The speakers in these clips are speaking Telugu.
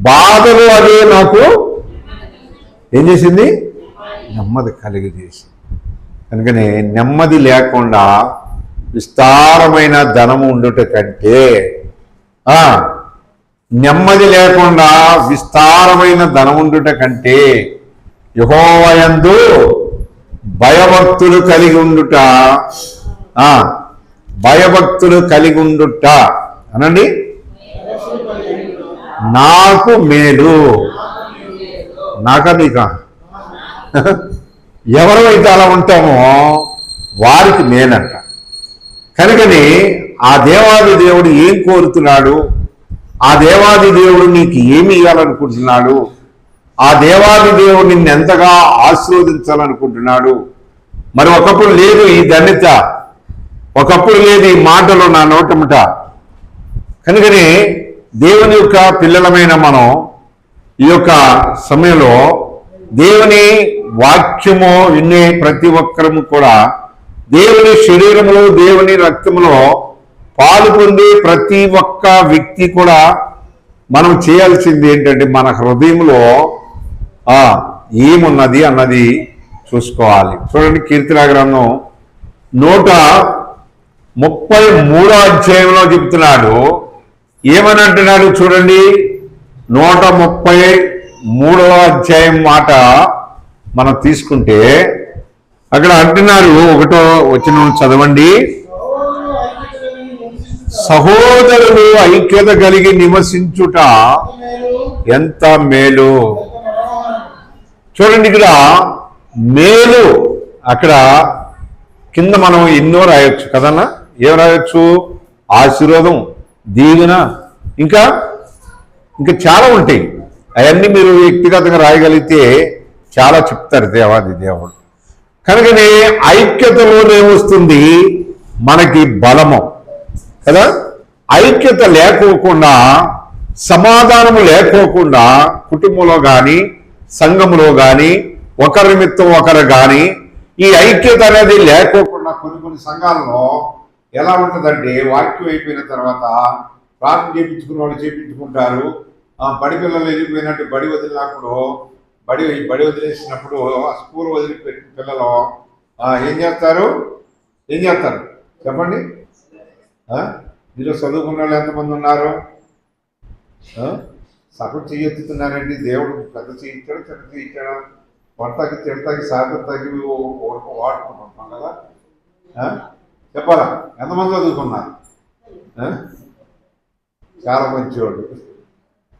బాధలు అదే నాకు ఏం చేసింది? నెమ్మది కలిగజేసింది. కనుకనే నెమ్మది లేకుండా విస్తారమైన ధనము ఉండుట కంటే నెమ్మది లేకుండా విస్తారమైన ధనం ఉండుట కంటే యెహోవాయందు భయభక్తులు కలిగి ఉండుట అనండి నాకు మేలు. నాకా నీకా? ఎవరైతే అలా ఉంటామో వారికి మేలంట. కనుకని ఆ దేవాది దేవుడు ఏం కోరుతున్నాడు? ఆ దేవాది దేవుడు నీకు ఏమి ఇవ్వాలనుకుంటున్నాడు? ఆ దేవాది దేవుడు నిన్ను ఎంతగా ఆశీర్వదించాలనుకుంటున్నాడు? మరి ఒకప్పుడు లేదు ఈ ధన్యత, ఒకప్పుడు లేదు ఈ మాటలు నా నోటముట. కనుకని దేవుని యొక్క పిల్లలమైన మనం ఈ యొక్క సమయంలో దేవుని వాక్యము వినే ప్రతి ఒక్కరము కూడా దేవుని శరీరములో దేవుని రక్తములో పాలు పొందే ప్రతి ఒక్క వ్యక్తి కూడా మనం చేయాల్సింది ఏంటంటే మన హృదయంలో ఏమున్నది అన్నది చూసుకోవాలి. చూడండి, కీర్తన గ్రంథం 133వ అధ్యాయంలో చెప్తున్నాడు. ఏమని అంటున్నాడు చూడండి, 133వ అధ్యాయం మాట మనం తీసుకుంటే అక్కడ అంటున్నారు, 1వ వచనం చదవండి. సహోదరులు ఐక్యత కలిగి నివసించుట ఎంత మేలు. చూడండి, ఇక్కడ మేలు అక్కడ కింద మనం ఎన్నో రాయొచ్చు కదన్నా. ఏం రాయొచ్చు? ఆశీర్వాదం, దీవెన, ఇంకా చాలా ఉంటాయి. అవన్నీ మీరు వ్యక్తిగతంగా రాయగలిగితే చాలా చెప్తారు దేవాది దేవుడు. కనుకనే ఐక్యతలోనే వస్తుంది మనకి బలము కదా. ఐక్యత లేకోకుండా, సమాధానము లేకోకుండా కుటుంబంలో కానీ సంఘములో కానీ ఒకరి నిమిత్తం ఒకరు కానీ ఈ ఐక్యత అనేది లేకోకుండా కొన్ని సంఘాల్లో ఎలా ఉంటుందంటే, వాక్యం అయిపోయిన తర్వాత ప్రార్థన చేయించుకున్న వాళ్ళు చేయించుకుంటారు. బడి పిల్లలు వెళ్ళిపోయినట్టు బడి వదిలినప్పుడు బడి వదిలేసినప్పుడు స్కూల్ వదిలిపెట్టిన పిల్లలు ఏం చేస్తారు చెప్పండి. మీరు చదువుకున్న వాళ్ళు ఎంతమంది ఉన్నారు? సపోర్ట్ చేయెత్తుతున్నారండి. దేవుడు పెద్ద చేయించాడు, చిన్న చేయించాడు, కొడతాకి తిడతాకి సాగుతాకి వాడుకుంటున్నాం కదా. చెప్పాలా? ఎంతమంది చదువుకున్నారు? చాలా మంచివాడు.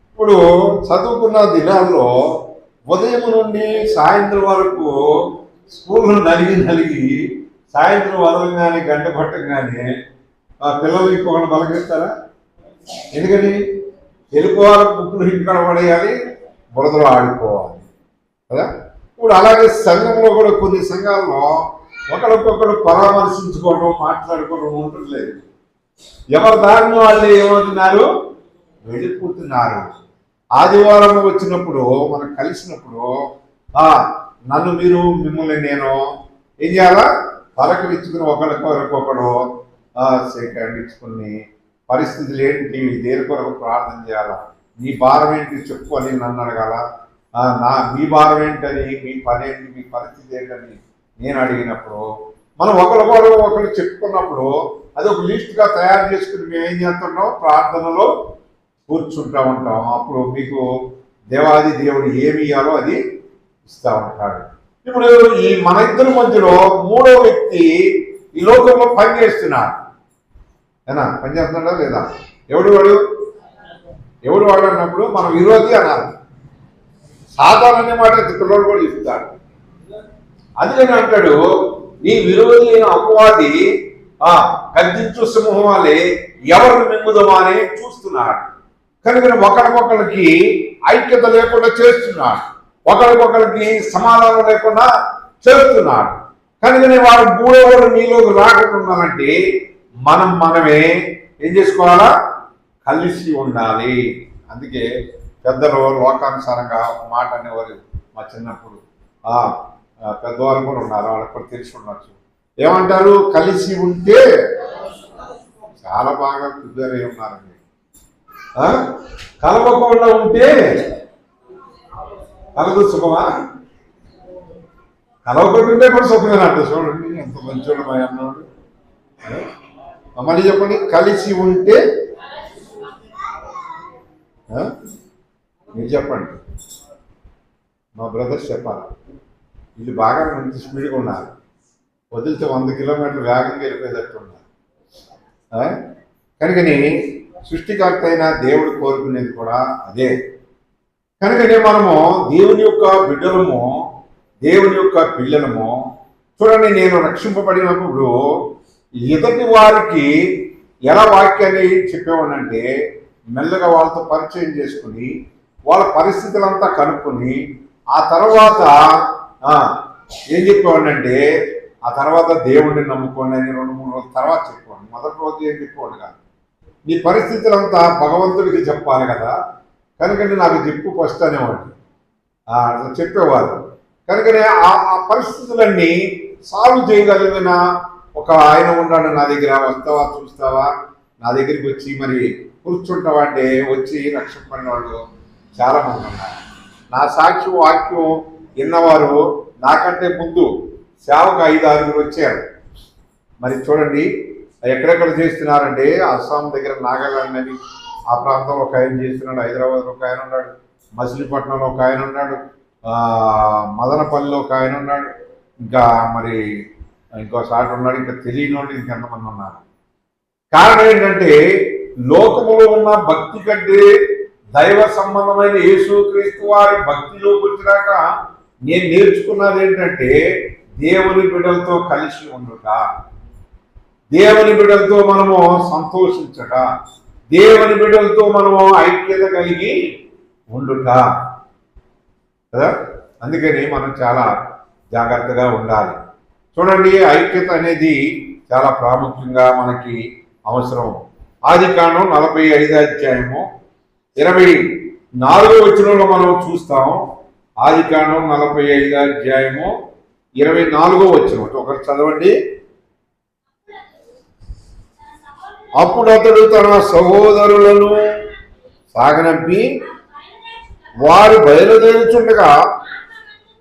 ఇప్పుడు చదువుకున్న దినాల్లో ఉదయం నుండి సాయంత్రం వరకు స్కూల్లో నలిగి సాయంత్రం వదలంగానే గంట పట్టంగానే పిల్లలు ఇంకొకటి బలగిస్తారా? ఎందుకని? వెళ్ళిపోవాలి, బుక్కులు ఇంటికాడ పడేయాలి, బురదలో ఆడుకోవాలి కదా. ఇప్పుడు అలాగే సంఘంలో కూడా కొన్ని సంఘాల్లో ఒకరికొకరు పరామర్శించుకోవడం, మాట్లాడుకోవడం ఉండట్లేదు. ఎవరి దారిని వాళ్ళు ఏమవుతున్నారు? వెళ్ళిపోతున్నారు. ఆదివారం వచ్చినప్పుడు మనం కలిసినప్పుడు నన్ను మీరు మిమ్మల్ని నేను ఏం చేయాలా? పలకరించుకుని ఒకరికొకరు సేకరణ ఇచ్చుకుని పరిస్థితులు ఏంటి, దేని కొరకు ప్రార్థన చేయాలా, నీ భారం ఏంటి చెప్పు అని నన్ను అడగాల. మీ భారం ఏంటని, మీ పని ఏంటి, మీ పరిస్థితి ఏంటని నేను అడిగినప్పుడు మనం ఒకరు చెప్పుకున్నప్పుడు అది ఒక లిస్ట్గా తయారు చేసుకుని మేము ఏం చేస్తుంటాం? ప్రార్థనలో కూర్చుంటూ ఉంటాం. అప్పుడు మీకు దేవాది దేవుడు ఏమి ఇయ్యాలో అది ఇస్తూ ఉంటాడు. ఇప్పుడు ఈ మన ఇద్దరి మధ్యలో మూడో వ్యక్తి ఈ లోకంలో పనిచేస్తున్నాడు. పనిచేస్తున్నాడా లేదా? ఎవడు వాడు అన్నప్పుడు మనం విరోధి అనాలి. సాధారణ మాట పిల్లలు కూడా చెప్తాడు. అందుకని అంటాడు, నీ విరోధి అయిన అపవాది గద్దించు సింహం వలె ఎవరిని మింగుదమా అని చూస్తున్నాడు. కనుక ఒకరికొకరికి ఐక్యత లేకుండా చేస్తున్నాడు, ఒకరికొకరికి సమాధానం లేకుండా చేస్తున్నాడు. కనుకనే వాడు మూడోవాడు నీలోకి రాకుండాలంటే మనమే ఏం చేసుకోవాలా? కలిసి ఉండాలి. అందుకే పెద్దలు లోకానుసారంగా ఒక మాట అనేవారు. మా చిన్నప్పుడు పెద్దవారు కూడా ఉన్నారు, వాళ్ళకి కూడా తెలిసి ఉండొచ్చు. ఏమంటారు? కలిసి ఉంటే చాలా బాగా ప్రిపేర్ అయి ఉన్నారండి. కలవకుండా ఉంటే కలదు సుఖమా? కలవకుంటుంటే కూడా సుఖమేనంట. చూడండి ఎంత మంచోడు మా అన్నాడు. మళ్ళీ చెప్పండి, కలిసి ఉంటే మీరు చెప్పండి. మా బ్రదర్స్ చెప్పాలి. వీళ్ళు బాగా మంచి స్పీడ్గా ఉన్నారు. వదిలితే 100 కిలోమీటర్లు వేగంగా వెళ్ళిపోయేటట్టు ఉన్నారు. కనుకని సృష్టికర్త అయిన దేవుడు కోరుకునేది కూడా అదే. కనుకనే మనము దేవుని యొక్క బిడ్డలము, దేవుని యొక్క పిల్లలము. చూడండి, నేను రక్షింపబడినప్పుడు ఎదుటి వారికి ఎలా వాక్యాన్ని చెప్పేవానంటే, మెల్లగా వాళ్ళతో పరిచయం చేసుకుని వాళ్ళ పరిస్థితులంతా కనుక్కొని ఆ తర్వాత ఏం చెప్పేవాడినంటే, ఆ తర్వాత దేవుడిని నమ్ముకోండి అని 2-3 రోజుల తర్వాత చెప్పేవాడు. మొదటి రోజు ఏం చెప్పేవాడు కాదు. నీ పరిస్థితులంతా భగవంతుడికి చెప్పాలి కదా, కనుకని నాకు చెప్పు ఫస్ట్ అనేవాడు. చెప్పేవారు. కనుకనే ఆ పరిస్థితులన్నీ సాల్వ్ చేయగలిగిన ఒక ఆయన ఉన్నాడు నా దగ్గర. వస్తావా, చూస్తావా, నా దగ్గరికి వచ్చి మరి కూర్చుంటావా అంటే వచ్చి రక్షణ పడిన వాళ్ళు చాలామంది ఉన్నారు. నా సాక్షి వాక్యం విన్నవారు నాకంటే ముందు సేవకు 5-6 వచ్చారు. మరి చూడండి ఎక్కడెక్కడ చేస్తున్నారంటే, అస్సాం దగ్గర నాగాలాండ్ అని ఆ ప్రాంతంలో ఒక ఆయన చేస్తున్నాడు, హైదరాబాద్లో ఒక ఆయన ఉన్నాడు, మచిలీపట్నంలో ఒక ఆయన ఉన్నాడు, మదనపల్లిలో ఒక ఆయన ఉన్నాడు, ఇంకా మరి ఇంకోసారి ఉన్నాడు, ఇంకా తెలియని వాళ్ళు ఇంకెంతమంది ఉన్నారు. కారణం ఏంటంటే, లోకములో ఉన్న భక్తి కంటే దైవ సంబంధమైన యేసుక్రీస్తు వారి భక్తిలోకి వచ్చినాక నేను నేర్చుకున్నది ఏంటంటే, దేవుని బిడ్డలతో కలిసి ఉండుట, దేవుని బిడ్డలతో మనము సంతోషించట, దేవుని బిడ్డలతో మనము ఐక్యత కలిగి ఉండుట కదా. అందుకని మనం చాలా జాగ్రత్తగా ఉండాలి. చూడండి, ఐక్యత అనేది చాలా ప్రాముఖ్యంగా మనకి అవసరం. ఆదికాండం 45వ అధ్యాయము 24వ వచనంలో మనం చూస్తాం. ఆదికాండం 45వ అధ్యాయము 24వ వచనం ఒకటి చదవండి. అప్పుడు అతడు తన సహోదరులను సాగనంపి వారు బయలుదేరుచుండగా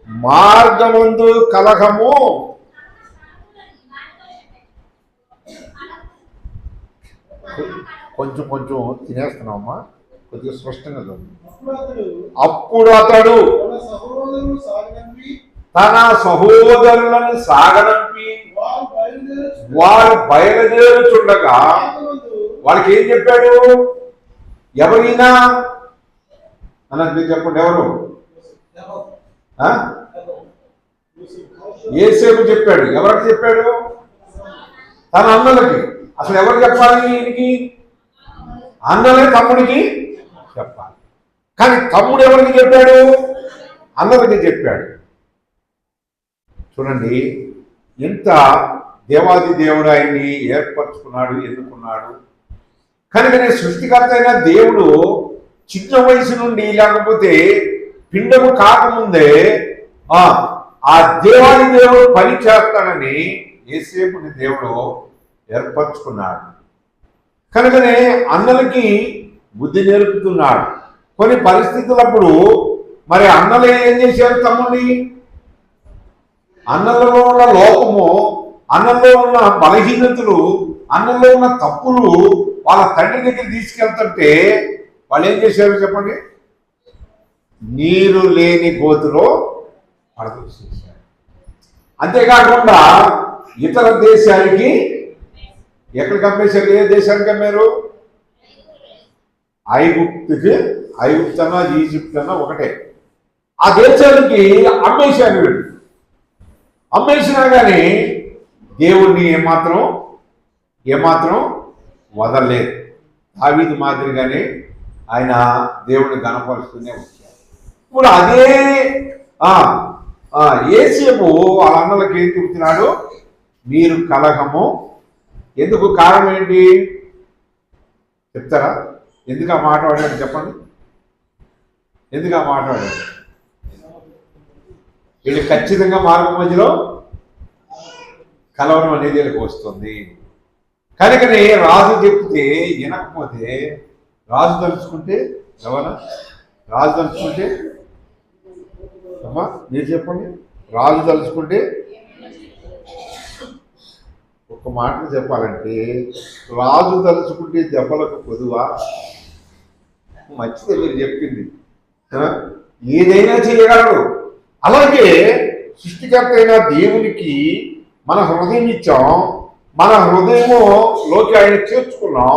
మార్గమందు కలహము కొంచెం కొంచెం తినేస్తున్నామమ్మా, కొద్దిగా స్పష్టంగా చదువు. అప్పుడు అతడు తన సహోదరులను సాగనంపి వారు బయలుదేరుచుండగా వాళ్ళకి ఏం చెప్పాడు? ఎవరైనా అన్నది మీరు చెప్పండి. ఎవరు? యేసేపు చెప్పాడు. ఎవరికి చెప్పాడు? తన అన్నలకి. అసలు ఎవరు చెప్పాలి? ఈయనకి అన్నలే తమ్ముడికి చెప్పాలి. కానీ తమ్ముడు ఎవరికి చెప్పాడు? అన్నలకి చెప్పాడు. చూడండి, ఎంత దేవాది దేవుడు ఆయన్ని ఏర్పరచుకున్నాడు, ఎన్నుకున్నాడు. కనుకనే సృష్టికర్త అయిన దేవుడు చిన్న వయసు నుండి, లేకపోతే పిండము కాకముందే ఆ దేవాది దేవుడు పని చేస్తాడని యేసేపుని దేవుడు ఏర్పరచుకున్నాడు. కనుకనే అన్నలకి బుద్ధి నేర్పుతున్నాడు. కొన్ని పరిస్థితులప్పుడు మరి అన్నలు ఏం చేశారు? తమ్ముడిని అన్నలలో ఉన్న లోపము, అన్నంలో ఉన్న బలహీనతలు, అన్నంలో ఉన్న తప్పులు వాళ్ళ తండ్రి దగ్గర తీసుకెళ్తుంటే వాళ్ళు ఏం చేశారు చెప్పండి? నీరు లేని గోతులో పడదూసేశారు. అంతేకాకుండా ఇతర దేశానికి ఎక్కడికి అమ్మేశారు? ఏ దేశానికి అమ్మారు? ఐగుప్తుకి. ఐగుప్తు అన్నా ఈజిప్ట్ అన్నా ఒకటే. ఆ దేశానికి అమ్మేశారు వీడు. అమ్మేసినా కానీ దేవుణ్ణి ఏమాత్రం వదలలేదు. దావీదు మాదిరిగానే ఆయన దేవుడిని గణపరుస్తూనే వచ్చారు. ఇప్పుడు అదే యేసేపు వాళ్ళ అన్నలకు ఏం చెబుతున్నాడు? మీరు కలహము ఎందుకు? కారణం ఏంటి చెప్తారా? ఎందుకు ఆ మాట వాడాడు చెప్పండి. ఎందుకు ఆ మాట వాడాడు? వీళ్ళు ఖచ్చితంగా మార్గం మధ్యలో కలవరం అనేది వీళ్ళకి వస్తుంది. కనుకనే రాజు చెప్తే వినకపోతే, రాజు తలుచుకుంటే ఎవరా రాజు తలుచుకుంటే? అమ్మా మీరు చెప్పండి. రాజు తలుచుకుంటే ఒక్క మాటలు చెప్పాలంటే, రాజు తలుచుకుంటే దెబ్బలకు పొదువా? మంచిదే మీరు చెప్పింది. ఏదైనా చేయగలడు. అలాగే సృష్టికర్త అయిన దేవునికి మన హృదయం ఇచ్చాం, మన హృదయంలోకి ఆయన చేర్చుకున్నాం.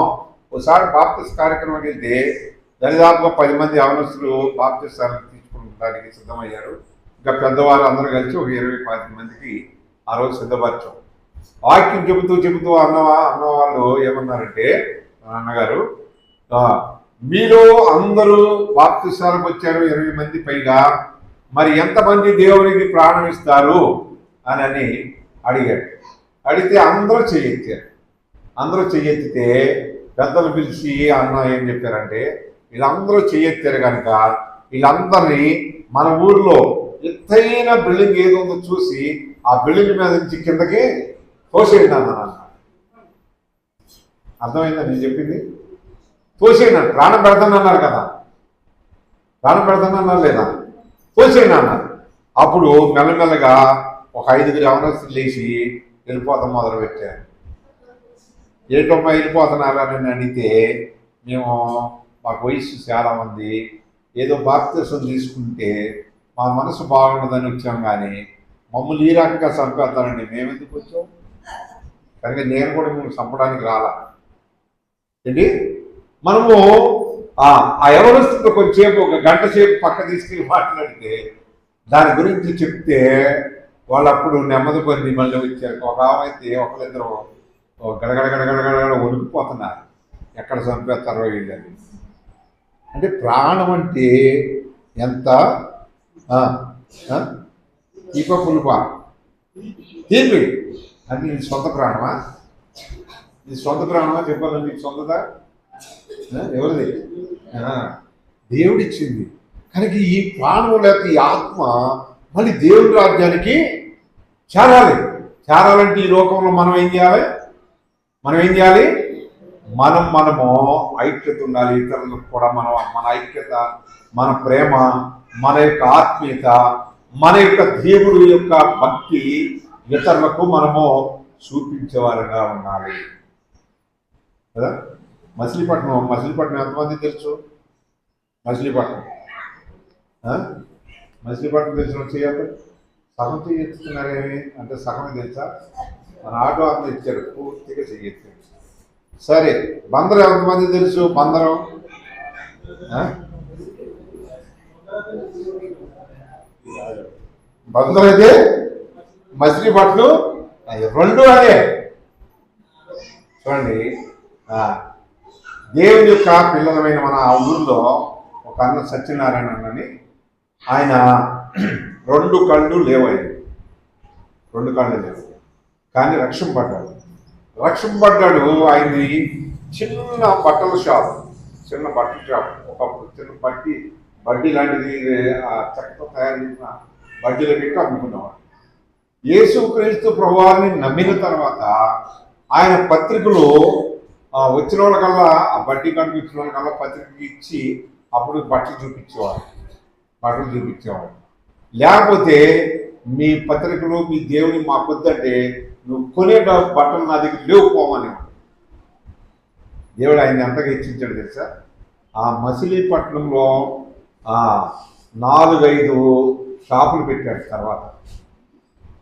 ఒకసారి బాప్తిస్ట్ కార్యక్రమానికి వెళ్తే దరిదాపుగా 10 మంది యవనస్తులు బాప్తిస్తాన్ని తీసుకుంటానికి సిద్ధమయ్యారు. ఇంకా పెద్దవారు అందరూ కలిసి ఒక 20-25 మందికి ఆ రోజు సిద్ధపరచాం. వాక్యం చెబుతూ అన్నవాళ్ళు ఏమన్నారంటే, అన్నగారు మీలో అందరూ బాప్తిస్తాలకు వచ్చారు 20 మంది పైగా, మరి ఎంతమంది దేవునికి ప్రాణం ఇస్తారు అని అడిగాడు. అడిగితే అందరూ చెయ్యెత్తారు. అందరూ చెయ్యెత్తితే పెద్దలు పిలిచి అన్న ఏం చెప్పారంటే, వీళ్ళందరూ చెయ్యెత్తారు కనుక వీళ్ళందరినీ మన ఊర్లో ఎత్తైన బిల్డింగ్ ఏదో ఉందో చూసి ఆ బిల్డింగ్ మీద నుంచి కిందకి తోసేయండి అన్న. అర్థమైందా నేను చెప్పింది? తోసేయండి, ప్రాణం పెడతానన్నారు కదా, ప్రాణం పెడతానన్నారు లేదా, తోసేయండి అన్నారు. అప్పుడు మెల్లమెల్లగా ఒక 5గురు యవనస్తులు లేచి వెళ్ళిపోతాం మొదలుపెట్టారు. ఏంటమ్మా వెళ్ళిపోతున్నారని అడిగితే, మేము మాకు వయసు చాలా మంది, ఏదో బాప్తిసం తీసుకుంటే మా మనసు బాగుండదని వచ్చాం, కానీ మమ్మల్ని ఈ రకంగా చంపేస్తానండి, మేమెందుకు వచ్చాం? కనుక నేను కూడా మేము చంపడానికి రాలా. ఏంటి మనము ఆ యవనస్తులతో కొంచెంసేపు ఒక గంట సేపు పక్క తీసుకెళ్ళి మాట్లాడితే దాని గురించి చెప్తే వాళ్ళు అప్పుడు నెమ్మది పొంది మళ్ళీ వచ్చారు. ఒక ఆమైతే ఒకరిద్దరు గడగడ వణికిపోతున్నారు, ఎక్కడ చంపేస్తారో వీళ్ళని. అంటే ప్రాణం అంటే ఎంత ఈప పులుప తీపి అంటే నీ సొంత ప్రాణమా? నీ సొంత ప్రాణమా చెప్పాలండి? నీకు సొంతదా? ఎవరిది? దేవుడిచ్చింది. కనుక ఈ ప్రాణం లేకపోతే ఈ ఆత్మ మళ్ళీ దేవుడి రాజ్యానికి చేరాలంటే ఈ లోకంలో మనం ఏం చేయాలి? మనము ఐక్యత ఉండాలి. ఇతరులకు కూడా మన ఐక్యత, మన ప్రేమ, మన యొక్క ఆత్మీయత, మన యొక్క దేవుడు యొక్క భక్తి ఇతరులకు మనము చూపించేవారుగా ఉండాలి కదా. మచిలీపట్నం ఎంతమంది తెలుసు? మచిలీపట్నం తెలిసిన చేయాలి. సగం చెయ్యెత్తుతున్నారేమి అంటే సగమే తెలుసా? మన ఆటో అంతా ఇచ్చారు, పూర్తిగా చెయ్యెత్తారు. సరే, బందరం ఎంతమంది తెలుసు? బందరం అయితే మచిలీపట్నం రెండు అదే. చూడండి, దేవుని యొక్క పిల్లలమైన మన ఆ ఊళ్ళో ఒక అన్న సత్యనారాయణ అన్నని, ఆయన 2 కళ్ళు లేవు, కానీ రక్షింపడ్డాడు. ఆయనది చిన్న బట్టల షాప్, ఒకప్పుడు చిన్న బడ్డీ లాంటిది చెక్కతో తయారు చేసిన బడ్డీలో పెట్టి అమ్ముకున్నవాడు. యేసుక్రీస్తు ప్రభువారిని నమ్మిన తర్వాత ఆయన పత్రికలు వచ్చిన వాళ్ళకల్లా, ఆ బడ్డీ కంటూ ఇచ్చిన వాళ్ళకల్లా పత్రిక ఇచ్చి అప్పుడు బట్టలు చూపించేవాడు. లేకపోతే మీ పత్రికలు మీ దేవుని మాకు వద్దంటే నువ్వు కొనే బట్టలు నా దగ్గర లేవు పోమని దేవుడు ఆయన ఎంతగా హెచ్చించాడు తెలుసా? ఆ మచిలీపట్నంలో 4-5 షాపులు పెట్టాడు. తర్వాత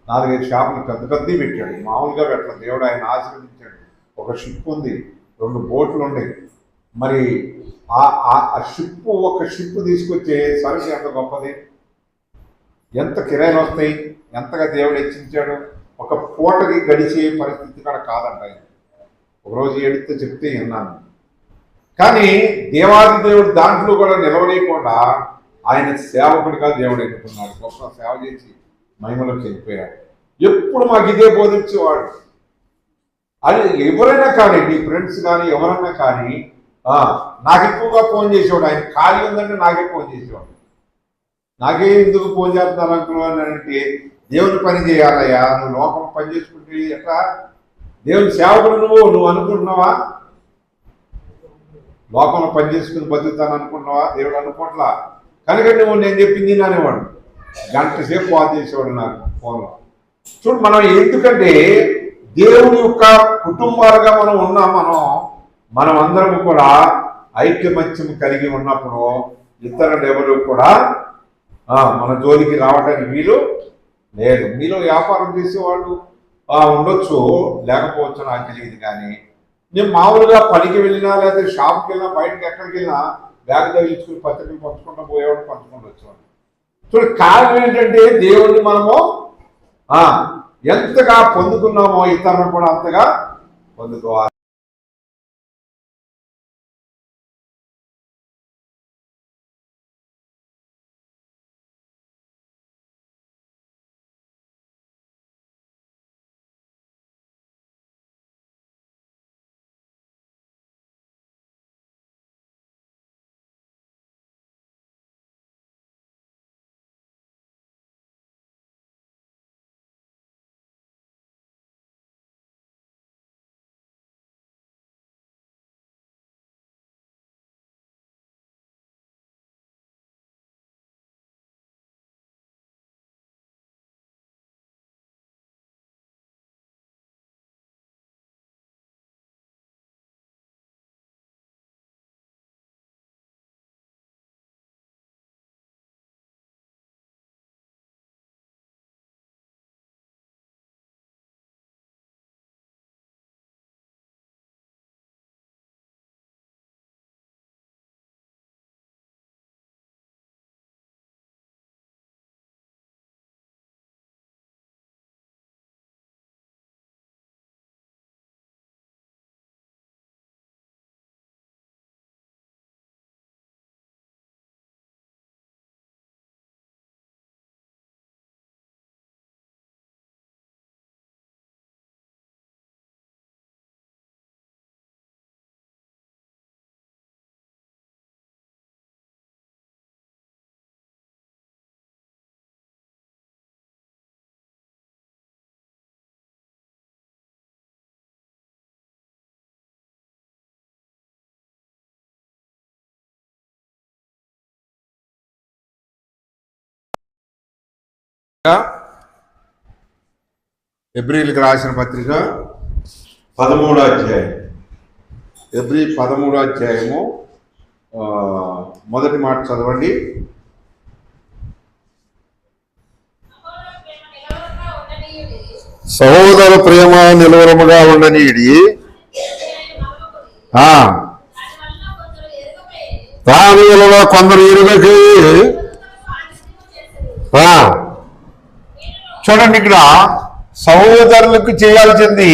4-5 షాపులు పెద్దవి పెట్టాడు. మామూలుగా పెట్టాడు. దేవుడు ఆయన ఆశీర్వదించాడు. ఒక షిప్ ఉంది, 2 బోట్లు ఉన్నాయి. మరి ఆ షిప్, ఒక షిప్ తీసుకొచ్చే సరుకు ఎంత గొప్పది, ఎంత కిరాయిలు వస్తాయి, ఎంతగా దేవుడు హెచ్చించాడు. ఒక పూటకి గడిచే పరిస్థితి కూడా కాదంట. ఒకరోజు ఏడితే చెప్తే విన్నాను. కానీ దేవాది దేవుడు దాంట్లో కూడా నిలవలేకుండా ఆయన సేవకుడిగా దేవుడు ఎన్నుకున్నాడు. గొప్ప సేవ చేసి మహిమలోకి వెళ్ళిపోయాడు. ఎప్పుడు మాకు ఇదే బోధించేవాడు. అది ఎవరైనా కానీ, నీ ఫ్రెండ్స్ కానీ ఎవరైనా కానీ నాకు ఎక్కువగా ఫోన్ చేసేవాడు. ఆయన ఖాళీ ఉందంటే నాకే ఫోన్ చేసేవాడు. నాకే ఎందుకు ఫోన్ చేస్తున్నారు అనుకున్నాను అంటే, దేవుని పని చేయాలయ్యా, నువ్వు లోకం పని చేసుకుంటే ఎట్లా? దేవుని సేవకుడు నువ్వు అనుకుంటున్నావా? లోకంలో పనిచేసుకుని బతుకుతాను అనుకుంటున్నావా? దేవుడు అనుకోవట్లా. కనుక నువ్వు నేను చెప్పింది అనేవాడు. గంట సేపు కాల్ చేసేవాడు నాకు ఫోన్లో. చూడు, మనం ఎందుకంటే దేవుని యొక్క కుటుంబాలుగా మనం ఉన్నాం. మనం అందరం కూడా ఐక్యమత్యం కలిగి ఉన్నప్పుడు ఇతరులు ఎవరు కూడా మన జోలికి రావడానికి వీలు లేదు. మీలో వ్యాపారం చేసేవాళ్ళు ఉండొచ్చు, లేకపోవచ్చు, నాకు తెలియదు. కానీ నేను మామూలుగా పనికి వెళ్ళినా, లేకపోతే షాప్కి వెళ్ళినా, బయటకు ఎక్కడికి వెళ్ళినా బ్యాగ్ తగిలించుకుని పత్రికలు పంచుకుంటూ పోయేవాడు, పంచుకుంటూ వచ్చేవాడు. చూడండి, కారణం ఏంటంటే దేవుడిని మనము ఎంతగా పొందుకున్నామో ఇతరులను కూడా అంతగా పొందుకోవాలి. హెబ్రీయులకు రాసిన పత్రిక 13వ అధ్యాయం. హెబ్రీ 13వ అధ్యాయము మొదటి మాట చదవండి. సహోదర ప్రేమ నిలవరముగా ఉండనీయుడి, దాని వలన కొందరు ఎరుగకి. చూడండి, ఇక్కడ సహోదరులకు చేయాల్సింది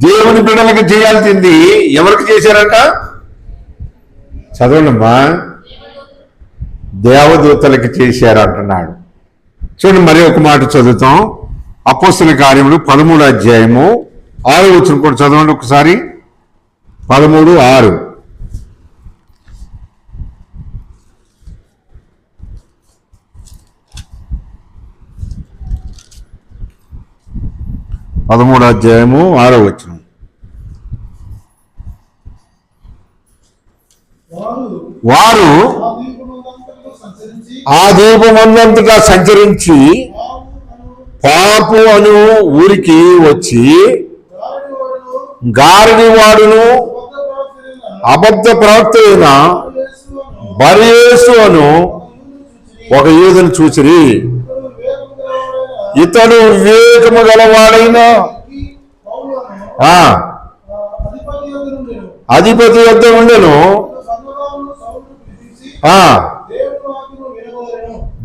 దేవుని బిడ్డలకు చేయాల్సింది ఎవరికి చేశారంట? చదవండమ్మా. దేవదూతలకు చేశారంటున్నాడు. చూడండి, మరి ఒక మాట చదువుతాం. అపోస్తల కార్యములు 13వ అధ్యాయము 6వ వచనం కూడా చదవండి ఒకసారి. 13:6. పదమూడవ అధ్యాయము 6వ వచనం. వారు ఆ దీపమందంతటా సంచరించి పాపు అను ఊరికి వచ్చి గారడి వాడును అబద్ధ ప్రవక్త అయిన బర్యేసు అను ఒక యూదును చూసిరి. ఇతడు వివేకము గలవాడైన అధిపతి వద్ద ఉండెను.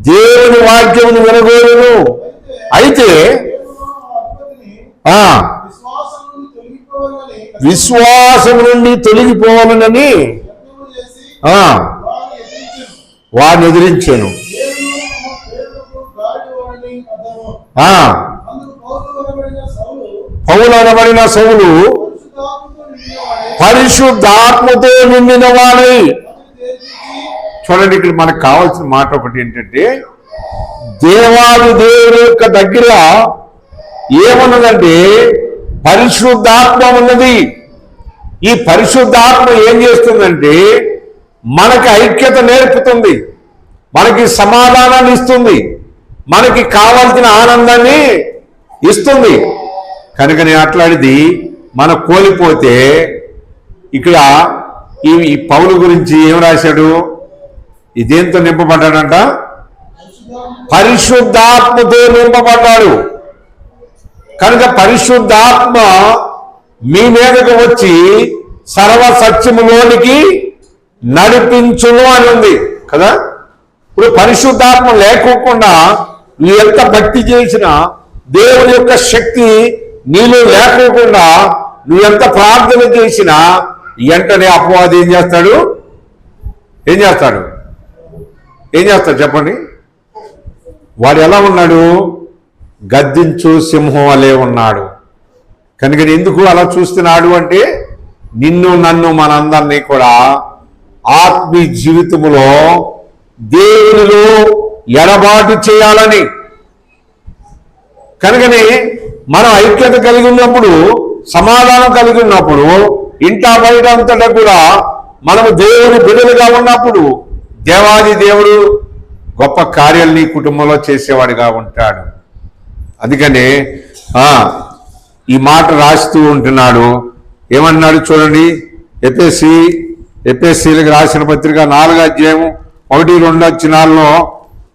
దేవుని వాక్యమును వినగోరెను. అయితే విశ్వాసం నుండి తొలగిపోవాలని వారిని ఎదిరించాను. పౌలు అనబడిన సౌలు పరిశుద్ధాత్మతో నిండిన వాడై. చూడండి, ఇక్కడ మనకు కావాల్సిన మాట ఒకటి ఏంటంటే, దేవాది దేవుని యొక్క దగ్గర ఏమన్నదంటే పరిశుద్ధాత్మ ఉన్నది. ఈ పరిశుద్ధాత్మ ఏం చేస్తుందంటే మనకి ఐక్యత నేర్పుతుంది, మనకి సమాధానాన్ని ఇస్తుంది, మనకి కావాల్సిన ఆనందాన్ని ఇస్తుంది. కనుకనే అట్లాంటిది మనం కోల్పోతే ఇక్కడ ఈ పౌలు గురించి ఏం రాశాడు? ఇదేంతో నింపబడ్డాడంట? పరిశుద్ధాత్మతో నింపబడ్డాడు. కనుక పరిశుద్ధాత్మ మీ మీదకు వచ్చి సర్వ సత్యములోనికి నడిపించును అని ఉంది కదా. ఇప్పుడు పరిశుద్ధాత్మ లేకోకుండా నువ్వు ఎంత భక్తి చేసినా, దేవుని యొక్క శక్తి నీలో లేకోకుండా నువ్వు ఎంత ప్రార్థన చేసినా వెంటనే అపవాది ఏం చేస్తాడు చెప్పండి? వాడు ఎలా ఉన్నాడు? గద్దించు సింహం వలె ఉన్నాడు. కనుక ఎందుకు అలా చూస్తున్నాడు అంటే నిన్ను నన్ను మనందరినీ కూడా ఆత్మీయ జీవితంలో దేవునిలో ఎడబాటు చేయాలని. కనుకనే మనం ఐక్యత కలిగి ఉన్నప్పుడు, సమాధానం కలిగి ఉన్నప్పుడు, ఇంటా బయట అంతటా కూడా మనము దేవుని బిడ్డలుగా ఉన్నప్పుడు దేవాది దేవుడు గొప్ప కార్యాలు నీ కుటుంబంలో చేసేవాడిగా ఉంటాడు. అందుకనే ఈ మాట రాస్తూ ఉంటున్నాడు. ఏమన్నాడు చూడండి, ఎఫెసీలకు రాసిన పత్రిక 4వ అధ్యాయం 1-2 వచనాల్లో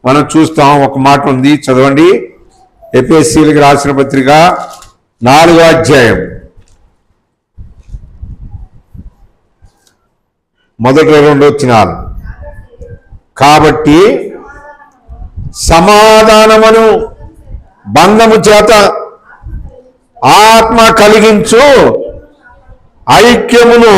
మనం చూస్తాం. ఒక మాట ఉంది, చదవండి. ఎఫెసీలకు రాసిన పత్రిక 4వ అధ్యాయం 1-2 వచనాలు. కాబట్టి సమాధానమును బంధము చేత ఆత్మ కలిగించు ఐక్యమును